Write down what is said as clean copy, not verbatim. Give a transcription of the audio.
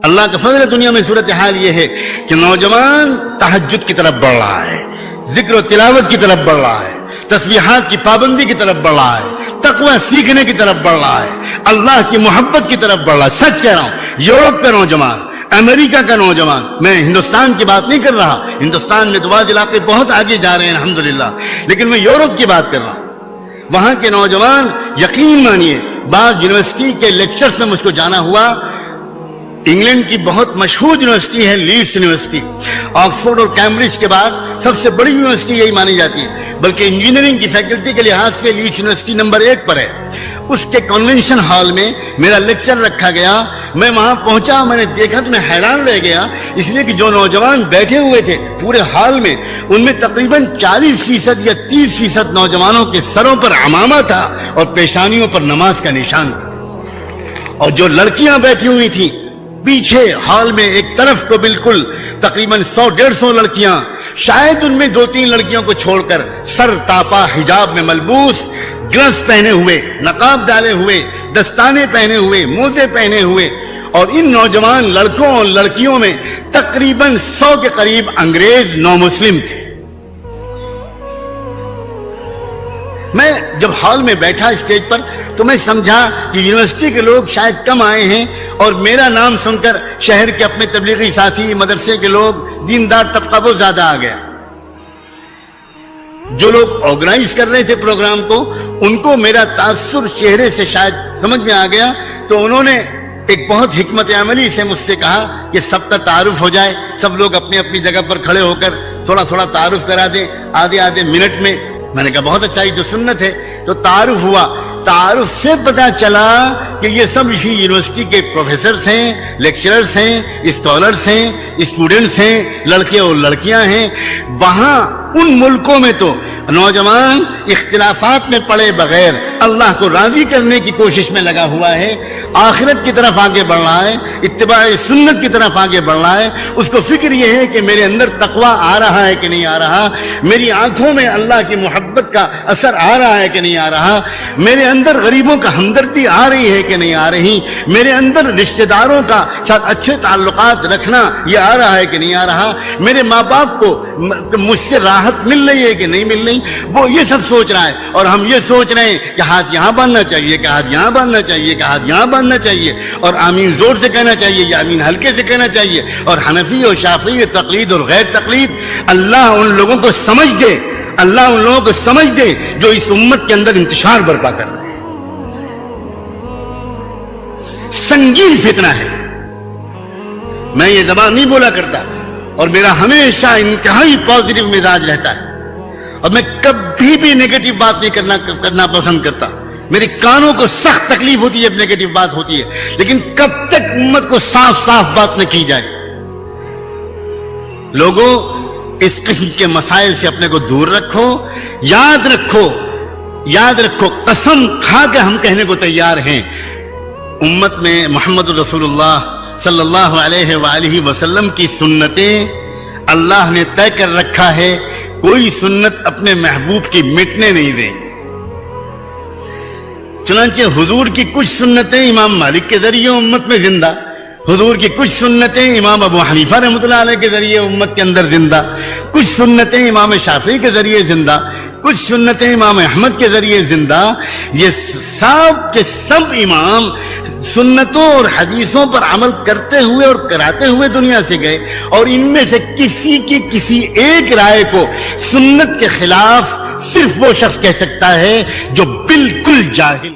اللہ کا فضل دنیا میں صورتحال یہ ہے کہ نوجوان تہجد کی طرف بڑھ رہا ہے، ذکر و تلاوت کی طرف بڑھ رہا ہے، تسبیحات کی پابندی کی طرف بڑھ رہا ہے، تقوی سیکھنے کی طرف بڑھ رہا ہے، اللہ کی محبت کی طرف بڑھ رہا ہے۔ سچ کہہ رہا ہوں، یورپ کا نوجوان، امریکہ کا نوجوان، میں ہندوستان کی بات نہیں کر رہا، ہندوستان میں تو بعض علاقے بہت آگے جا رہے ہیں الحمدللہ، لیکن میں یورپ کی بات کر رہا ہوں۔ وہاں کے نوجوان یقین مانیے، بعض یونیورسٹی کے لیکچرز میں مجھ کو جانا ہوا، انگلینڈ کی بہت مشہور یونیورسٹی ہے لیڈس یونیورسٹی، آکسفورڈ اور کیمبرج کے بعد سب سے بڑی یونیورسٹی یہی مانی جاتی ہے، بلکہ انجینئرنگ کی فیکلٹی کے لحاظ سے لیڈس یونیورسٹی نمبر 1 پر ہے۔ اس کے کنونشن ہال میں میرا لیکچر رکھا گیا، میں وہاں پہنچا، میں نے دیکھا تو میں حیران رہ گیا، اس لیے کہ جو نوجوان بیٹھے ہوئے تھے پورے ہال میں، ان میں تقریباً 40% یا 30% نوجوانوں کے سروں پر عمامہ تھا اور پیشانیوں پر نماز کا نشان تھا، اور جو لڑکیاں بیٹھی ہوئی تھیں پیچھے ہال میں ایک طرف کو بالکل تقریباً 100-150 لڑکیاں، شاید ان میں 2-3 لڑکیوں کو چھوڑ کر سر تاپا حجاب میں ملبوس، گلوز پہنے ہوئے، نقاب ڈالے ہوئے، دستانے پہنے ہوئے، موزے پہنے ہوئے، اور ان نوجوان لڑکوں اور لڑکیوں میں تقریباً 100 کے قریب انگریز نو مسلم تھے۔ میں جب ہال میں بیٹھا اسٹیج پر تو میں سمجھا کہ یونیورسٹی کے لوگ شاید کم آئے ہیں، اور میرا نام سن کر شہر کے اپنے تبلیغی ساتھی، مدرسے کے لوگ، دیندار طبقہ بہت زیادہ آ گیا۔ جو لوگ آرگنائز کر رہے تھے پروگرام کو، ان کو میرا تاثر چہرے سے شاید سمجھ میں آ گیا، تو انہوں نے ایک بہت حکمت عملی سے مجھ سے کہا کہ سب کا تعارف ہو جائے، سب لوگ اپنی اپنی جگہ پر کھڑے ہو کر تھوڑا تھوڑا تعارف کرا دیں آدھے منٹ میں۔ میں نے کہا بہت اچھا، یہ جو سنت ہے۔ تو تعارف ہوا، تعارف سے پتا چلا کہ یہ سب اسی یونیورسٹی کے پروفیسرز ہیں، لیکچررز ہیں، اسکالرز ہیں، اسٹوڈنٹس ہیں، لڑکے اور لڑکیاں ہیں۔ وہاں ان ملکوں میں تو نوجوان اختلافات میں پڑے بغیر اللہ کو راضی کرنے کی کوشش میں لگا ہوا ہے، آخرت کی طرف آگے بڑھ رہا ہے، اتباع سنت کی طرف آگے بڑھ رہا ہے۔ اس کو فکر یہ ہے کہ میرے اندر تقویٰ آ رہا ہے کہ نہیں آ رہا، میری آنکھوں میں اللہ کی محبت کا اثر آ رہا ہے کہ نہیں آ رہا، میرے اندر غریبوں کا ہمدردی آ رہی ہے کہ نہیں آ رہی، میرے اندر رشتہ داروں کا ساتھ اچھے تعلقات رکھنا یہ آ رہا ہے کہ نہیں آ رہا، میرے ماں باپ کو مجھ سے راحت مل رہی ہے کہ نہیں مل رہی، وہ یہ سب سوچ رہا ہے، اور ہم یہ سوچ رہے ہیں کہ ہاتھ یہاں باندھنا چاہیے، کہ ہاتھ یہاں باندھنا چاہیے، کہ ہاتھ یہاں باندھنا چاہیے، اور آمین زور سے کہنا چاہیے یا آمین ہلکے سے کہنا چاہیے، اور حنفی اور شافعی تقلید اور غیر تقلید۔ اللہ ان لوگوں کو سمجھ دے، اللہ ان لوگوں کو سمجھ دے جو اس امت کے اندر انتشار برپا کر رہے ہیں۔ سنگین فتنہ ہے، میں یہ زبان نہیں بولا کرتا، اور میرا ہمیشہ انتہائی پازیٹو مزاج رہتا ہے، اور میں کبھی بھی نیگیٹو بات نہیں کرنا پسند کرتا۔ میرے کانوں کو سخت تکلیف ہوتی ہے، نیگیٹو بات ہوتی ہے، لیکن کب تک امت کو صاف صاف بات نہ کی جائے۔ لوگوں، اس قسم کے مسائل سے اپنے کو دور رکھو، یاد رکھو، قسم کھا کے ہم کہنے کو تیار ہیں، امت میں محمد رسول اللہ صلی اللہ علیہ وآلہ وسلم کی سنتیں اللہ نے طے کر رکھا ہے، کوئی سنت اپنے محبوب کی مٹنے نہیں دیں۔ چنانچہ حضور کی کچھ سنتیں امام مالک کے ذریعے امت میں زندہ، حضور کی کچھ سنتیں امام ابو حنیفہ رحمۃ اللہ علیہ کے ذریعے امت کے اندر زندہ، کچھ سنتیں امام شافعی کے ذریعے زندہ، کچھ سنتیں امام احمد کے ذریعے زندہ۔ یہ سب کے سب امام سنتوں اور حدیثوں پر عمل کرتے ہوئے اور کراتے ہوئے دنیا سے گئے، اور ان میں سے کسی ایک رائے کو سنت کے خلاف صرف وہ شخص کہہ سکتا ہے جو بالکل جاہل